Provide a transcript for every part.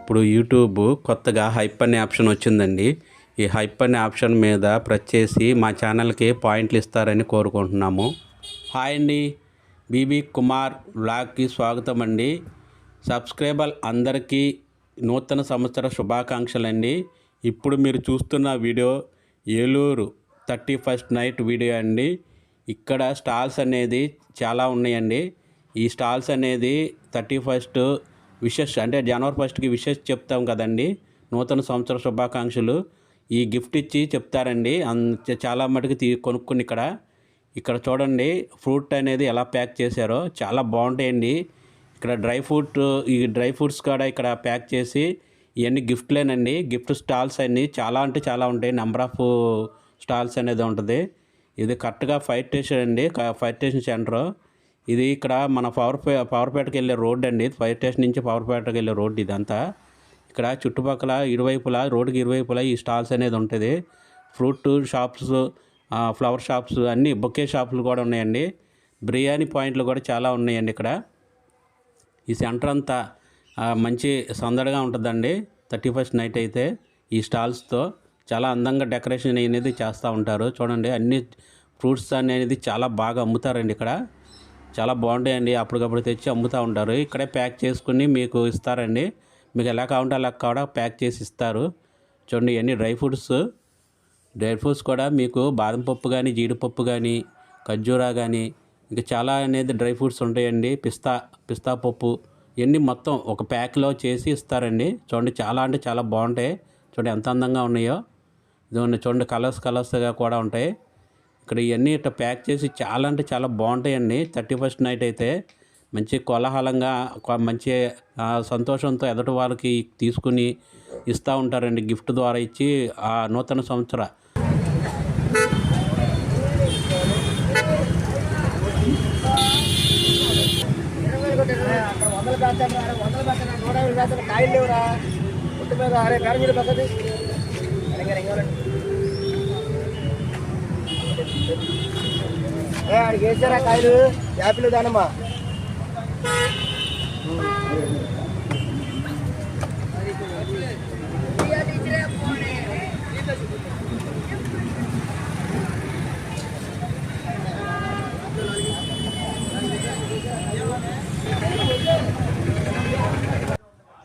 ఇప్పుడు యూట్యూబ్ కొత్తగా హైప్ అనే ఆప్షన్ వచ్చిందండి. ఈ హైప్ అనే ఆప్షన్ మీద ప్రెస్ చేసి మా ఛానల్కి పాయింట్లు ఇస్తారని కోరుకుంటున్నాము. హాయ్ అండి, బీబీ కుమార్ వ్లాగ్కి స్వాగతం అండి. సబ్స్క్రైబర్ అందరికీ నూతన సంవత్సర శుభాకాంక్షలండి. ఇప్పుడు మీరు చూస్తున్న video Eluru 31st night video అండి. ఇక్కడ స్టాల్స్ అనేది చాలా ఉన్నాయండి. ఈ స్టాల్స్ అనేది 31st విషెస్ అంటే జనవరి 1కి విషెస్ చెప్తాం కదండి, నూతన సంవత్సర శుభాకాంక్షలు. ఈ గిఫ్ట్ ఇచ్చి చెప్తారండి. చాలా మటుకు కొనుక్కుని ఇక్కడ చూడండి ఫ్రూట్ అనేది ఎలా ప్యాక్ చేశారో చాలా బాగుంటాయండి. ఇక్కడ ఈ డ్రై ఫ్రూట్స్ కూడా ఇక్కడ ప్యాక్ చేసి ఇవన్నీ గిఫ్ట్లేనండి. గిఫ్ట్ స్టాల్స్ అన్నీ చాలా అంటే చాలా ఉంటాయి. నెంబర్ ఆఫ్ స్టాల్స్ అనేది ఉంటుంది. ఇది కరెక్ట్గా ఫైర్ స్టేషన్ అండి, ఫైర్ స్టేషన్ సెంటర్. ఇది ఇక్కడ మన పవర్పేటకి వెళ్ళే రోడ్ అండి. ఫైర్ స్టేషన్ నుంచి పవర్పేటకి వెళ్ళే రోడ్ ఇదంతా. ఇక్కడ చుట్టుపక్కల రోడ్డుకి ఇరువైపులా ఈ స్టాల్స్ అనేది ఉంటుంది. ఫ్రూట్ షాప్స్, ఫ్లవర్ షాప్స్, అన్నీ బొకే షాపులు కూడా ఉన్నాయండి. బిర్యానీ పాయింట్లు కూడా చాలా ఉన్నాయండి. ఇక్కడ ఈ సెంటర్ అంతా మంచి సందడిగా ఉంటుందండి. 31st నైట్ అయితే ఈ స్టాల్స్తో చాలా అందంగా డెకరేషన్ అనేది చేస్తూ ఉంటారు. చూడండి అన్ని ఫ్రూట్స్ అనేది చాలా బాగా అమ్ముతారండి. ఇక్కడ చాలా బాగుంటాయండి. అప్పటికప్పుడు తెచ్చి అమ్ముతూ ఉంటారు. ఇక్కడే ప్యాక్ చేసుకుని మీకు ఇస్తారండి. మీకు ఎలా కావాలంటే అలా కూడా ప్యాక్ చేసి ఇస్తారు. చూడండి ఇవన్నీ డ్రై ఫ్రూట్స్ కూడా మీకు బాదం పప్పు కానీ, జీడిపప్పు కానీ, ఖర్జూరా కానీ, ఇంకా చాలా అనేది డ్రై ఫ్రూట్స్ ఉంటాయండి. పిస్తా పప్పు ఇవన్నీ మొత్తం ఒక ప్యాక్లో చేసి ఇస్తారండి. చూడండి చాలా అంటే చాలా బాగుంటాయి. చూడండి ఎంత అందంగా ఉన్నాయో. చూడండి కలర్స్గా కూడా ఉంటాయి. ఇక్కడ ఇవన్నీ ఇట్లా ప్యాక్ చేసి చాలా అంటే చాలా బాగుంటాయండి. 31st నైట్ అయితే మంచి కోలాహలంగా మంచి సంతోషంతో ఎదుటి వాళ్ళకి తీసుకుని ఇస్తూ ఉంటారండి. గిఫ్ట్ ద్వారా ఇచ్చి ఆ నూతన సంవత్సర ఆడికి వేసారా కాయలు, యాపిల్ దానమ్మా.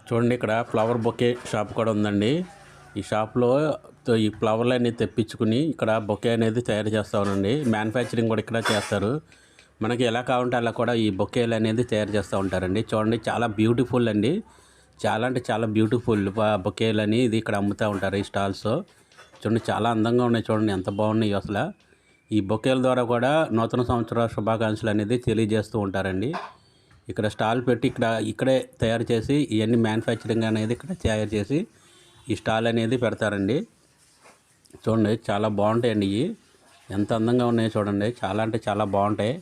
చూడండి ఇక్కడ ఫ్లవర్ బొకే షాప్ కూడా ఉందండి. ఈ షాప్లో ఈ ఫ్లవర్లన్నీ తెప్పించుకుని ఇక్కడ బొకే అనేది తయారు చేస్తామండి. మ్యానుఫ్యాక్చరింగ్ కూడా ఇక్కడ చేస్తారు. మనకి ఎలా కావాలంటే అలా కూడా ఈ బొకేలు అనేది తయారు చేస్తూ ఉంటారండి. చూడండి చాలా బ్యూటిఫుల్ అండి. చాలా అంటే చాలా బ్యూటిఫుల్ బొకేలు అని ఇది ఇక్కడ అమ్ముతూ ఉంటారు ఈ స్టాల్స్. చూడండి చాలా అందంగా ఉన్నాయి. చూడండి ఎంత బాగున్నాయి అసలు. ఈ బొకేల ద్వారా కూడా నూతన సంవత్సర శుభాకాంక్షలు అనేది తెలియజేస్తూ ఉంటారండి. ఇక్కడ స్టాల్ పెట్టి ఇక్కడే తయారు చేసి ఇవన్నీ మ్యానుఫ్యాక్చరింగ్ అనేది ఇక్కడ తయారు చేసి ఈ స్టాల్ అనేది పెడతారండి. చూడండి చాలా బాగుంటాయండి. ఇవి ఎంత అందంగా ఉన్నాయో చూడండి. చాలా అంటే చాలా బాగుంటాయి.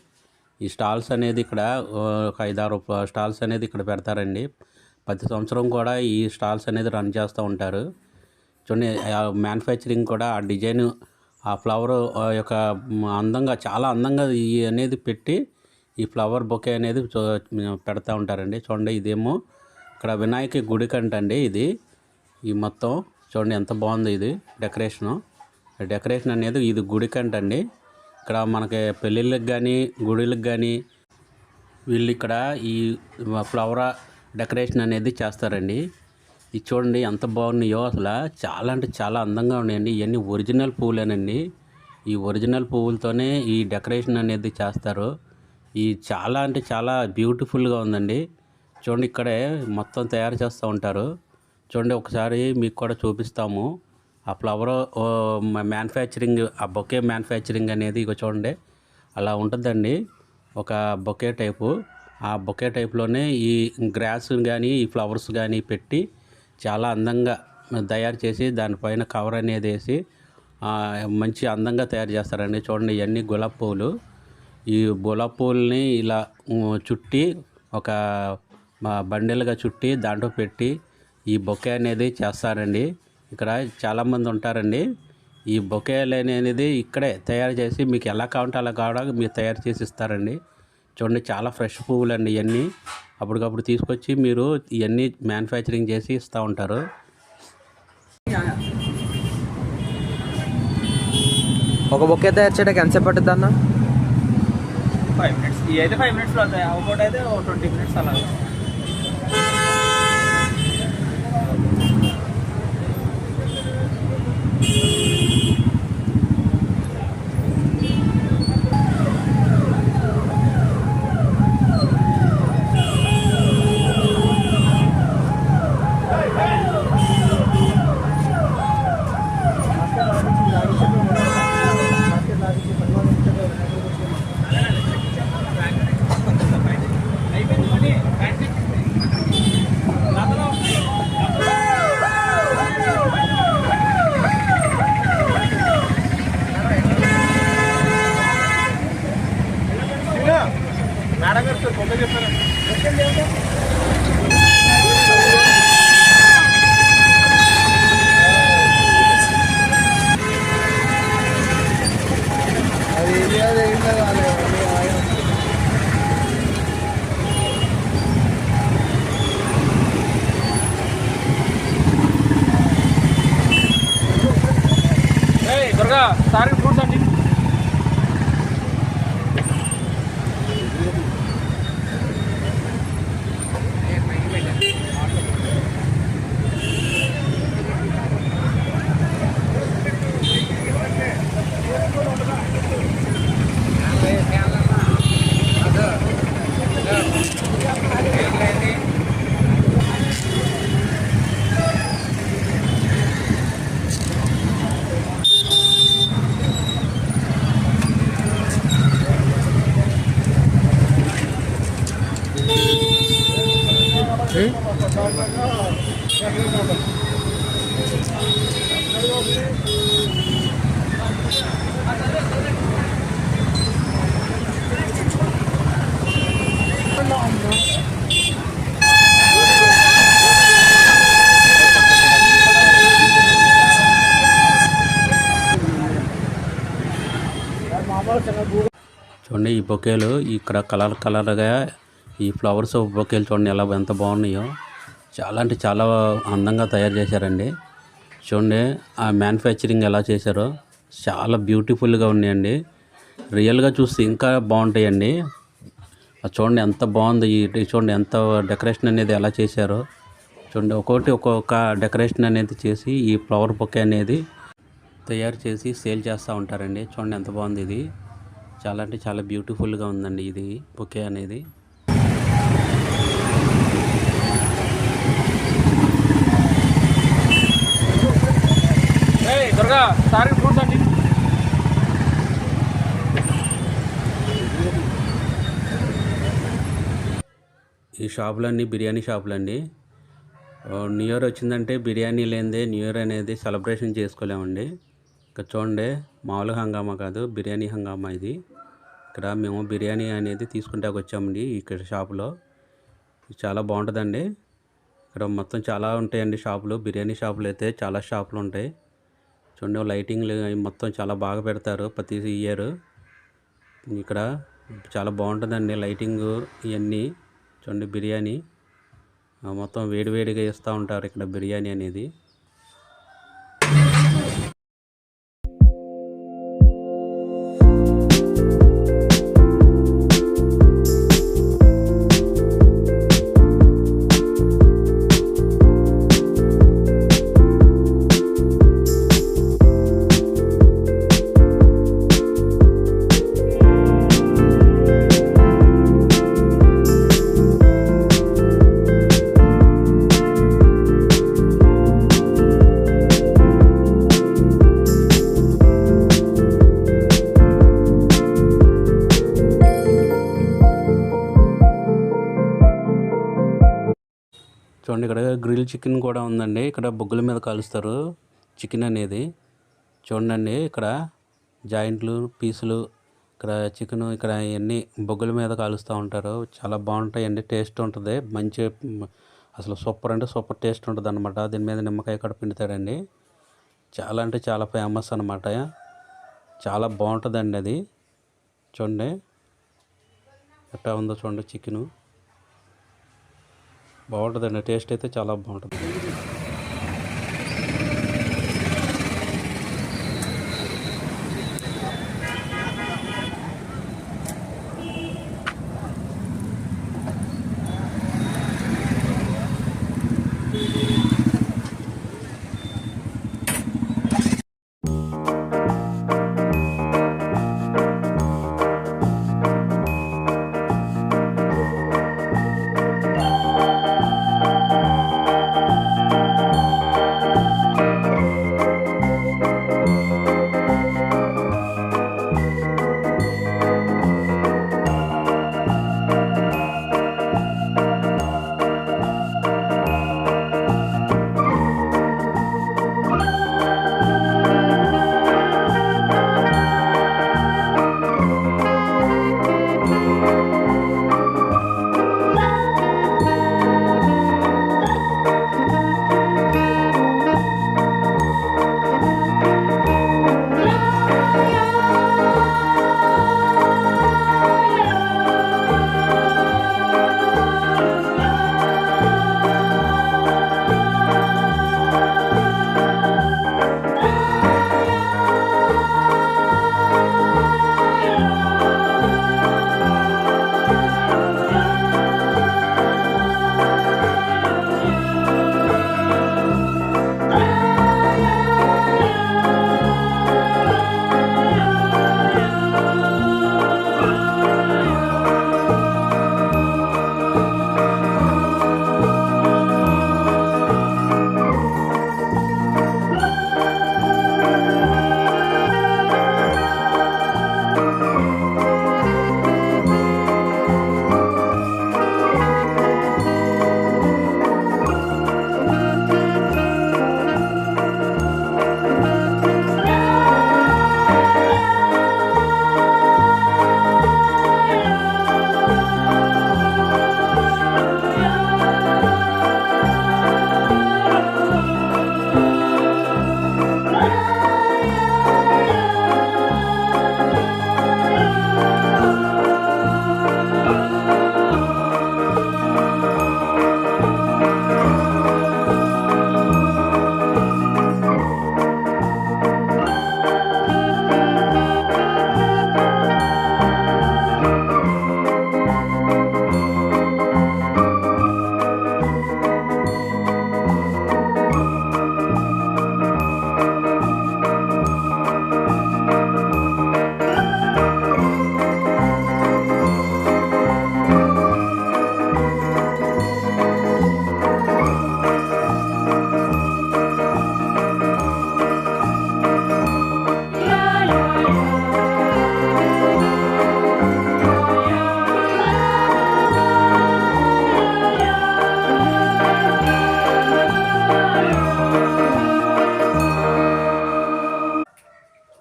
ఈ స్టాల్స్ అనేది ఇక్కడ ఒక 5-6 స్టాల్స్ అనేది ఇక్కడ పెడతారండి. ప్రతి సంవత్సరం కూడా ఈ స్టాల్స్ అనేది రన్ చేస్తూ ఉంటారు. చూడండి మ్యానుఫ్యాక్చరింగ్ కూడా ఆ డిజైన్, ఆ ఫ్లవర్ యొక్క అందంగా చాలా అందంగా ఈ అనేది పెట్టి ఈ ఫ్లవర్ బొకే అనేది పెడతా ఉంటారండి. చూడండి ఇదేమో ఇక్కడ వినాయక గుడి కంటండి ఇది. ఈ మొత్తం చూడండి ఎంత బాగుంది ఇది డెకరేషన్ అనేది. ఇది గుడి కంటండి. ఇక్కడ మనకి పెళ్ళిళ్ళకి కానీ, గుడిలకు కానీ వీళ్ళు ఇక్కడ ఈ ఫ్లవర్ డెకరేషన్ అనేది చేస్తారండి. ఇది చూడండి ఎంత బాగున్నాయో అసలు. చాలా అంటే చాలా అందంగా ఉన్నాయండి. ఇవన్నీ ఒరిజినల్ పువ్వులేనండి. ఈ ఒరిజినల్ పువ్వులతోనే ఈ డెకరేషన్ అనేది చేస్తారు. ఈ చాలా అంటే చాలా బ్యూటిఫుల్గా ఉందండి. చూడండి ఇక్కడే మొత్తం తయారు చేస్తూ ఉంటారు. చూడండి ఒకసారి మీకు కూడా చూపిస్తాము. ఆ ఫ్లవర్ మ్యానుఫ్యాక్చరింగ్, ఆ బొకే మ్యానుఫ్యాక్చరింగ్ అనేది ఇక చూడండి అలా ఉంటుందండి. ఒక బొకే టైపు. ఆ బొకే టైప్లోనే ఈ గ్రాస్ కానీ, ఈ ఫ్లవర్స్ కానీ పెట్టి చాలా అందంగా తయారు చేసి దానిపైన కవర్ అనేది వేసి మంచి అందంగా తయారు చేస్తారండి. చూడండి ఇవన్నీ గులాబీ పువ్వులు. ఈ గులాబీ పువ్వుల్ని ఇలా చుట్టి ఒక బండిల్గా చుట్టి దాంట్లో పెట్టి ఈ బొకే అనేది చేస్తారండి. ఇక్కడ చాలామంది ఉంటారండి. ఈ బొకేలు అనేది ఇక్కడే తయారు చేసి మీకు ఎలా కావాలంటే అలా కావడానికి మీరు తయారు చేసి ఇస్తారండి. చూడండి చాలా ఫ్రెష్ పువ్వులు అండి ఇవన్నీ. అప్పటికప్పుడు తీసుకొచ్చి మీరు ఇవన్నీ మ్యానుఫ్యాక్చరింగ్ చేసి ఇస్తూ ఉంటారు. ఒక బొకే తయారు చేయడానికి ఎంతసేపు పట్టుద్ది అన్న? 5 minutes. ఇవి అయితే 5 minutes లో అవుతాయి. ఒకటి అయితే 20 minutes అలా. త్వరగా సార్ ఫ్రూట్స్ అండి. చూడండి ఈ బొకేలు ఇక్కడ కలర్ కలర్గా ఈ ఫ్లవర్స్ బొకేలు చూడండి ఎంత బాగున్నాయో. చాలా అంటే చాలా అందంగా తయారు చేశారండి. చూడండి ఆ మ్యానుఫ్యాక్చరింగ్ ఎలా చేశారో చాలా బ్యూటిఫుల్గా ఉన్నాయండి. రియల్గా చూస్తే ఇంకా బాగుంటాయండి. చూడండి ఎంత బాగుంది. చూడండి ఎంత డెకరేషన్ అనేది ఎలా చేశారో చూడండి. ఒక్కొక్క డెకరేషన్ అనేది చేసి ఈ ఫ్లవర్ బొకే అనేది తయారు చేసి సేల్ చేస్తూ ఉంటారండి. చూడండి ఎంత బాగుంది. ఇది చాలా అంటే చాలా బ్యూటిఫుల్గా ఉందండి ఇది బొకే అనేది. త్వరగా సార్ ఫ్రూట్స్ అండి. ఈ షాపులన్నీ బిర్యానీ షాపులండి. న్యూ ఇయర్ వచ్చిందంటే బిర్యానీ లేనిదే న్యూ ఇయర్ అనేది సెలబ్రేషన్ చేసుకోలేమండి. ఇక్కడ చూడండి మామూలుగా హంగామా కాదు, బిర్యానీ హంగామా ఇది. ఇక్కడ మేము బిర్యానీ అనేది తీసుకుంటాకి వచ్చామండి ఇక్కడ షాపులో. చాలా బాగుంటుందండి. ఇక్కడ మొత్తం చాలా ఉంటాయండి షాపులు. బిర్యానీ షాపులు అయితే చాలా షాపులు ఉంటాయి. చూడండి లైటింగ్లు మొత్తం చాలా బాగా పెడతారు ప్రతి ఇయర్. ఇక్కడ చాలా బాగుంటుందండి లైటింగ్ ఇవన్నీ. చూడండి బిర్యానీ మొత్తం వేడివేడిగా ఇస్తూ ఉంటారు ఇక్కడ బిర్యానీ అనేది. చూడండి ఇక్కడ గ్రిల్ చికెన్ కూడా ఉందండి. ఇక్కడ బొగ్గుల మీద కాలుస్తారు చికెన్ అనేది. చూడండి ఇక్కడ జాయింట్లు పీసులు ఇక్కడ చికెన్ ఇక్కడ ఇవన్నీ బొగ్గుల మీద కాలుస్తూ ఉంటారు. చాలా బాగుంటాయండి. టేస్ట్ ఉంటుంది మంచి, అసలు సూపర్ అంటే సూపర్ టేస్ట్ ఉంటుంది అనమాట. దీని మీద నిమ్మకాయ కూడా పిండుతాడండి. చాలా అంటే చాలా ఫేమస్ అనమాట. చాలా బాగుంటుందండి అది. చూడండి ఎట్లా ఉందో చూడండి చికెను. బాగుంటుందండి, టేస్ట్ అయితే చాలా బాగుంటుంది.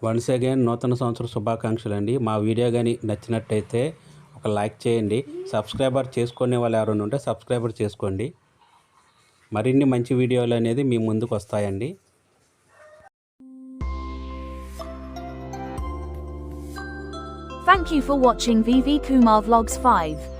వన్స్ అగైన్ నూతన సంవత్సర శుభాకాంక్షలు అండి. మా వీడియో కానీ నచ్చినట్టయితే ఒక లైక్ చేయండి. సబ్స్క్రైబర్ చేసుకునే వాళ్ళు ఎవరైనా ఉంటే సబ్స్క్రైబర్ చేసుకోండి. మరిన్ని మంచి వీడియోలు అనేది మీ ముందుకు వస్తాయండి. Thank you for watching VV Kumar Vlogs 5.